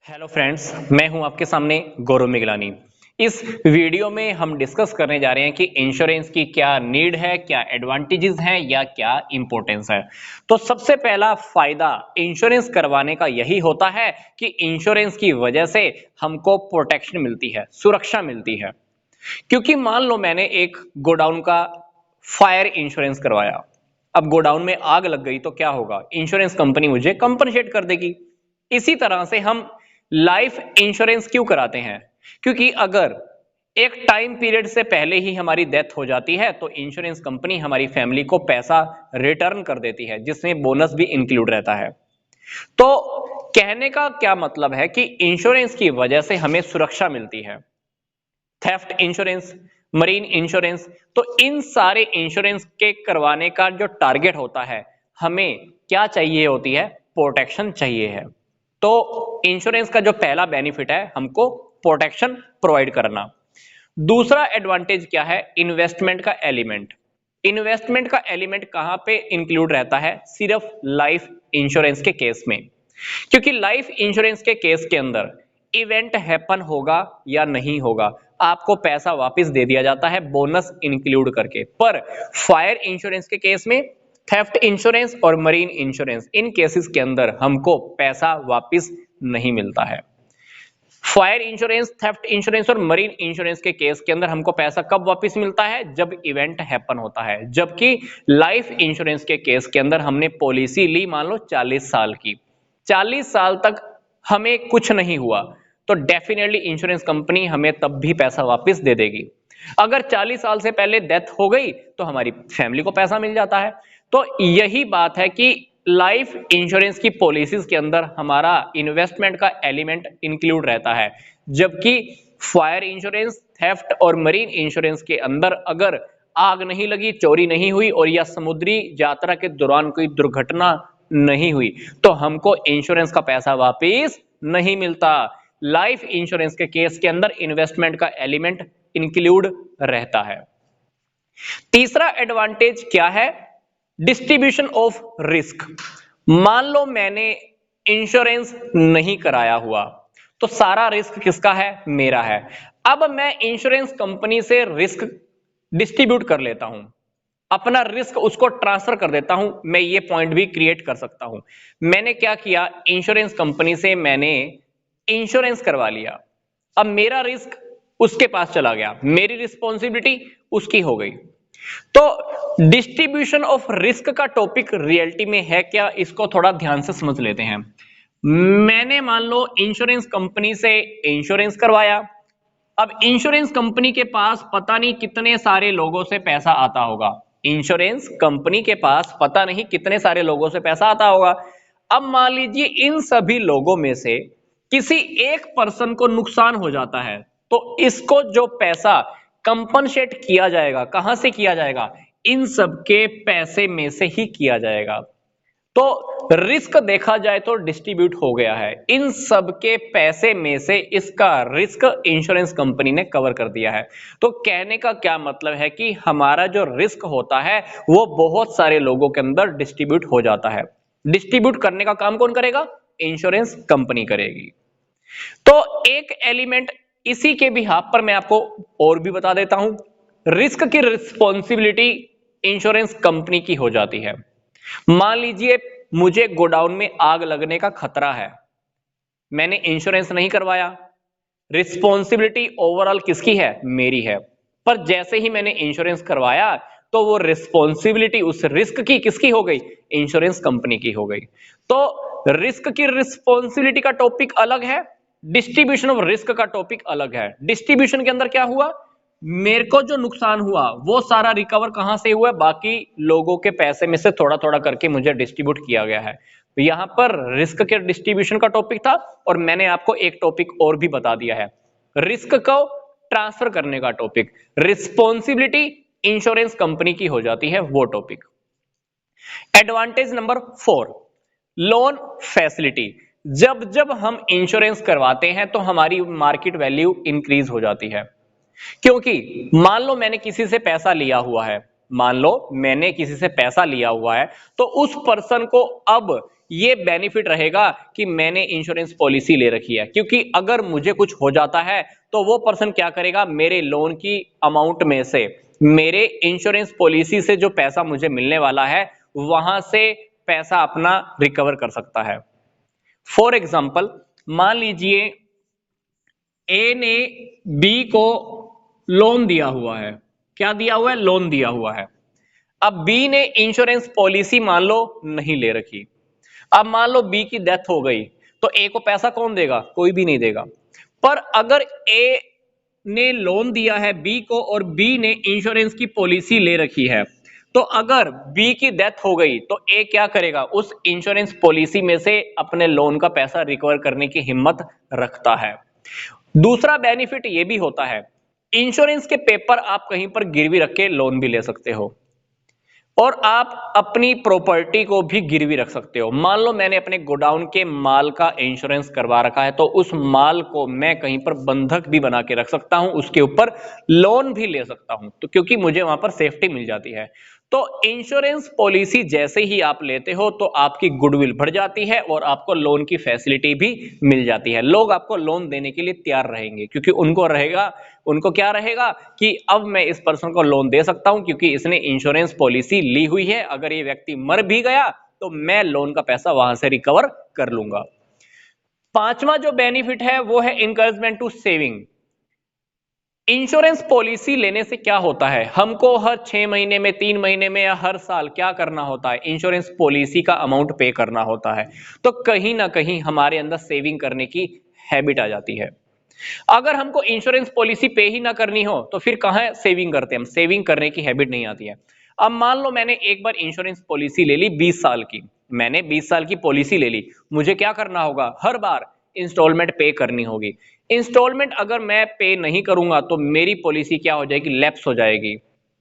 Hello friends, मैं हूं आपके सामने गौरव मिगलानी। इस वीडियो में हम डिस्कस करने जा रहे हैं कि इंश्योरेंस की क्या नीड है, क्या एडवांटेजेस हैं या क्या इंपॉर्टेंस है। तो सबसे पहला फायदा इंश्योरेंस करवाने का यही होता है कि इंश्योरेंस की वजह से हमको प्रोटेक्शन मिलती है, सुरक्षा मिलती है। क्योंकि मान लो मैंने एक गोडाउन का फायर इंश्योरेंस करवाया, अब गोडाउन में आग लग गई तो क्या होगा? इंश्योरेंस कंपनी मुझे कंपनसेट कर देगी। इसी तरह से हम लाइफ इंश्योरेंस क्यों कराते हैं? क्योंकि अगर एक टाइम पीरियड से पहले ही हमारी डेथ हो जाती है तो इंश्योरेंस कंपनी हमारी फैमिली को पैसा रिटर्न कर देती है, जिसमें बोनस भी इंक्लूड रहता है। तो कहने का क्या मतलब है कि इंश्योरेंस की वजह से हमें सुरक्षा मिलती है। थेफ्ट इंश्योरेंस, मरीन इंश्योरेंस, तो इन सारे इंश्योरेंस के करवाने का जो टारगेट होता है, हमें क्या चाहिए होती है? प्रोटेक्शन चाहिए है। तो इंश्योरेंस का जो पहला बेनिफिट है, हमको प्रोटेक्शन प्रोवाइड करना। दूसरा एडवांटेज क्या है? इन्वेस्टमेंट का एलिमेंट। इन्वेस्टमेंट का एलिमेंट कहां पे इंक्लूड रहता है? सिर्फ लाइफ इंश्योरेंस के केस में। क्योंकि लाइफ इंश्योरेंस के केस के अंदर इवेंट हैपन होगा या नहीं होगा, आपको पैसा वापस दे दिया जाता है बोनस इंक्लूड करके। पर फायर इंश्योरेंस के केस में, थेफ्ट इंश्योरेंस और मरीन इंश्योरेंस, इन केसेस के अंदर हमको पैसा वापस नहीं मिलता है। फायर इंश्योरेंस, थेफ्ट इंश्योरेंस और मरीन इंश्योरेंस के केस के अंदर हमको पैसा कब वापस मिलता है? जब इवेंट हैपन होता है। जबकि लाइफ इंश्योरेंस के केस के अंदर हमने पॉलिसी ली मान लो 40 साल की, 40 साल तक हमें कुछ नहीं हुआ तो डेफिनेटली इंश्योरेंस कंपनी हमें तब भी पैसा वापस दे देगी। अगर 40 साल से पहले डेथ हो गई तो हमारी फैमिली को पैसा मिल जाता है। तो यही बात है कि लाइफ इंश्योरेंस की पॉलिसीज के अंदर हमारा इन्वेस्टमेंट का एलिमेंट इंक्लूड रहता है, जबकि फायर इंश्योरेंस, थेफ्ट और मरीन इंश्योरेंस के अंदर अगर आग नहीं लगी, चोरी नहीं हुई और या समुद्री यात्रा के दौरान कोई दुर्घटना नहीं हुई तो हमको इंश्योरेंस का पैसा वापस नहीं मिलता। लाइफ इंश्योरेंस के केस के अंदर इन्वेस्टमेंट का एलिमेंट इंक्लूड रहता है। तीसरा एडवांटेज क्या है? Distribution of risk. मान लो मैंने इंश्योरेंस नहीं कराया हुआ तो सारा रिस्क किसका है? मेरा है। अब मैं इंश्योरेंस कंपनी से रिस्क डिस्ट्रीब्यूट कर लेता हूं, अपना रिस्क उसको ट्रांसफर कर देता हूं। मैं ये पॉइंट भी क्रिएट कर सकता हूं। मैंने क्या किया? इंश्योरेंस कंपनी से मैंने इंश्योरेंस करवा लिया, अब मेरा रिस्क उसके पास चला गया, मेरी रिस्पॉन्सिबिलिटी उसकी हो गई। तो डिस्ट्रीब्यूशन ऑफ रिस्क का टॉपिक रियलिटी में है क्या, इसको थोड़ा ध्यान से समझ लेते हैं। मैंने मान लो इंश्योरेंस कंपनी से इंश्योरेंस करवाया, अब इंश्योरेंस कंपनी के पास पता नहीं कितने सारे लोगों से पैसा आता होगा। इंश्योरेंस कंपनी के पास पता नहीं कितने सारे लोगों से पैसा आता होगा। अब मान लीजिए इन सभी लोगों में से किसी एक पर्सन को नुकसान हो जाता है तो इसको जो पैसा कंपनसेट किया जाएगा, कहां से किया जाएगा? इन सबके पैसे में से ही किया जाएगा। तो रिस्क देखा जाए तो डिस्ट्रीब्यूट हो गया है, इन सब के पैसे में से इसका रिस्क इंश्योरेंस कंपनी ने कवर कर दिया है। तो कहने का क्या मतलब है कि हमारा जो रिस्क होता है वो बहुत सारे लोगों के अंदर डिस्ट्रीब्यूट हो जाता है। डिस्ट्रीब्यूट करने का काम कौन करेगा? इंश्योरेंस कंपनी करेगी। तो एक एलिमेंट इसी के बिहाफ पर मैं आपको और भी बता देता हूं। रिस्क की रिस्पॉन्सिबिलिटी इंश्योरेंस कंपनी की हो जाती है। मान लीजिए मुझे गोडाउन में आग लगने का खतरा है, मैंने इंश्योरेंस नहीं करवाया, रिस्पॉन्सिबिलिटी ओवरऑल किसकी है? मेरी है। पर जैसे ही मैंने इंश्योरेंस करवाया तो वो रिस्पॉन्सिबिलिटी उस रिस्क की किसकी हो गई? इंश्योरेंस कंपनी की हो गई। तो रिस्क की रिस्पॉन्सिबिलिटी का टॉपिक अलग है, डिस्ट्रीब्यूशन ऑफ रिस्क का टॉपिक अलग है। डिस्ट्रीब्यूशन के अंदर क्या हुआ? मेरे को जो नुकसान हुआ वो सारा रिकवर कहां से हुआ? बाकी लोगों के पैसे में से थोड़ा थोड़ा करके मुझे डिस्ट्रीब्यूट किया गया है। तो यहां पर रिस्क के डिस्ट्रीब्यूशन का टॉपिक था और मैंने आपको एक टॉपिक और भी बता दिया है, रिस्क को ट्रांसफर करने का टॉपिक। रिस्पॉन्सिबिलिटी इंश्योरेंस कंपनी की हो जाती है, वो topic. Advantage number 4, loan facility. जब जब हम इंश्योरेंस करवाते हैं तो हमारी मार्केट वैल्यू इंक्रीज हो जाती है। क्योंकि मान लो मैंने किसी से पैसा लिया हुआ है, मान लो मैंने किसी से पैसा लिया हुआ है तो उस पर्सन को अब ये बेनिफिट रहेगा कि मैंने इंश्योरेंस पॉलिसी ले रखी है, क्योंकि अगर मुझे कुछ हो जाता है तो वो पर्सन क्या करेगा, मेरे लोन की अमाउंट में से मेरे इंश्योरेंस पॉलिसी से जो पैसा मुझे मिलने वाला है वहां से पैसा अपना रिकवर कर सकता है। फॉर एग्जाम्पल, मान लीजिए ए ने बी को लोन दिया हुआ है। क्या दिया हुआ है? लोन दिया हुआ है। अब बी ने इंश्योरेंस पॉलिसी मान लो नहीं ले रखी। अब मान लो बी की डेथ हो गई तो ए को पैसा कौन देगा? कोई भी नहीं देगा। पर अगर ए ने लोन दिया है बी को और बी ने इंश्योरेंस की पॉलिसी ले रखी है, तो अगर बी की डेथ हो गई तो ए क्या करेगा? उस इंश्योरेंस पॉलिसी में से अपने लोन का पैसा रिकवर करने की हिम्मत रखता है। दूसरा बेनिफिट ये भी होता है, इंश्योरेंस के पेपर आप कहीं पर गिरवी रख के लोन भी ले सकते हो और आप अपनी प्रॉपर्टी को भी गिरवी रख सकते हो। मान लो मैंने अपने गोडाउन के माल का इंश्योरेंस करवा रखा है, तो उस माल को मैं कहीं पर बंधक भी बना के रख सकता हूं, उसके ऊपर लोन भी ले सकता हूं, तो क्योंकि मुझे वहां पर सेफ्टी मिल जाती है। तो इंश्योरेंस पॉलिसी जैसे ही आप लेते हो तो आपकी गुडविल बढ़ जाती है और आपको लोन की फैसिलिटी भी मिल जाती है। लोग आपको लोन देने के लिए तैयार रहेंगे, क्योंकि उनको क्या रहेगा कि अब मैं इस पर्सन को लोन दे सकता हूं क्योंकि इसने इंश्योरेंस पॉलिसी ली हुई है। अगर ये व्यक्ति मर भी गया तो मैं लोन का पैसा वहां से रिकवर कर लूंगा। पांचवा जो बेनिफिट है वो है encouragement to saving. Insurance policy लेने से क्या होता है, हमको हर 6 महीने में, 3 महीने में या हर साल क्या करना होता है? इंश्योरेंस पॉलिसी का अमाउंट पे करना होता है। तो कहीं ना कहीं हमारे अंदर सेविंग करने की हैबिट आ जाती है। अगर हमको इंश्योरेंस पॉलिसी पे ही ना करनी हो तो फिर कहां सेविंग करते हैं हम? सेविंग करने की हैबिट नहीं आती है। अब मान लो मैंने एक बार इंश्योरेंस पॉलिसी ले ली 20 साल की, मैंने 20 साल की पॉलिसी ले ली, मुझे क्या करना होगा? हर बार इंस्टॉलमेंट पे करनी होगी। इंस्टॉलमेंट अगर मैं पे नहीं करूंगा तो मेरी पॉलिसी क्या हो जाएगी? लैप्स हो जाएगी,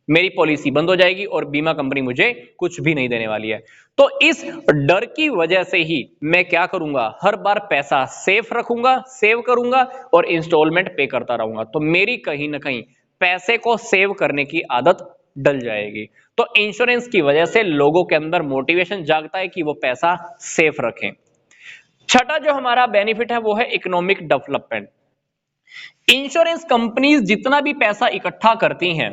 मेरी पॉलिसी बंद हो जाएगी और बीमा कंपनी मुझे कुछ भी नहीं देने वाली है। तो इस डर की वजह से ही मैं क्या करूंगा? हर बार पैसा सेफ रखूंगा, सेव करूंगा और इंस्टॉलमेंट पे करता रहूंगा। तो मेरी कहीं ना कहीं पैसे को सेव करने की आदत डल जाएगी। तो इंश्योरेंस की वजह से लोगों के अंदर मोटिवेशन जागता है कि वो पैसा सेफ रखें। छठा जो हमारा बेनिफिट है वो है इकोनॉमिक डेवलपमेंट। इंश्योरेंस कंपनीज जितना भी पैसा इकट्ठा करती हैं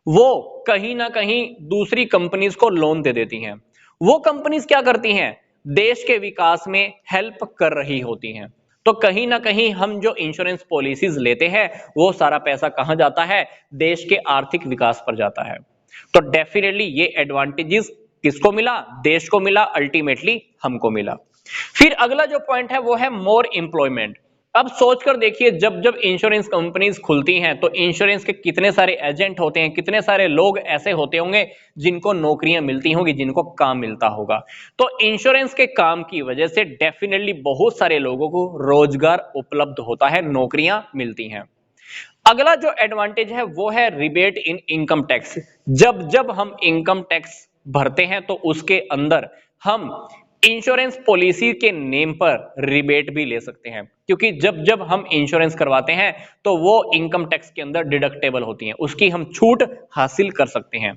वो कहीं ना कहीं दूसरी कंपनीज को लोन दे देती हैं। वो कंपनीज क्या करती हैं? देश के विकास में हेल्प कर रही होती हैं। तो कहीं ना कहीं हम जो इंश्योरेंस पॉलिसीज लेते हैं वो सारा पैसा कहां जाता है? देश के आर्थिक विकास पर जाता है। तो डेफिनेटली ये एडवांटेजेस किसको मिला? देश को मिला, अल्टीमेटली हमको मिला। फिर अगला जो पॉइंट है वो है मोर एम्प्लॉयमेंट। अब सोचकर देखिए, जब जब इंश्योरेंस कंपनीज खुलती हैं तो इंश्योरेंस के कितने सारे एजेंट होते हैं, कितने सारे लोग ऐसे होते होंगे जिनको नौकरियां मिलती होंगी, जिनको काम मिलता होगा। तो इंश्योरेंस के काम की वजह से डेफिनेटली बहुत सारे लोगों को रोजगार उपलब्ध होता है, नौकरियां मिलती हैं। अगला जो एडवांटेज है वो है रिबेट इन इनकम टैक्स। जब जब हम इनकम टैक्स भरते हैं तो उसके अंदर हम इंश्योरेंस पॉलिसी के नेम पर रिबेट भी ले सकते हैं, क्योंकि जब जब हम इंश्योरेंस करवाते हैं तो वो इनकम टैक्स के अंदर डिडक्टेबल होती हैं, उसकी हम छूट हासिल कर सकते हैं।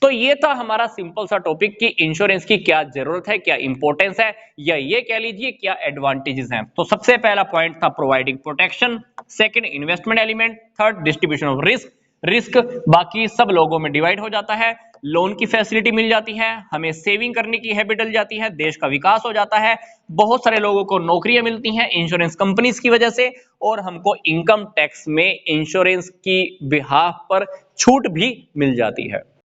तो ये था हमारा सिंपल सा टॉपिक कि इंश्योरेंस की क्या जरूरत है, क्या इंपॉर्टेंस है, या ये कह लीजिए क्या एडवांटेजेस हैं। तो सबसे पहला पॉइंट था providing protection, second investment element, third distribution of risk, risk बाकी सब लोगों में डिवाइड हो जाता है, लोन की फैसिलिटी मिल जाती है, हमें सेविंग करने की हैबिट डल जाती है, देश का विकास हो जाता है, बहुत सारे लोगों को नौकरियां मिलती हैं इंश्योरेंस कंपनीज की वजह से, और हमको इनकम टैक्स में इंश्योरेंस की बिहाफ पर छूट भी मिल जाती है।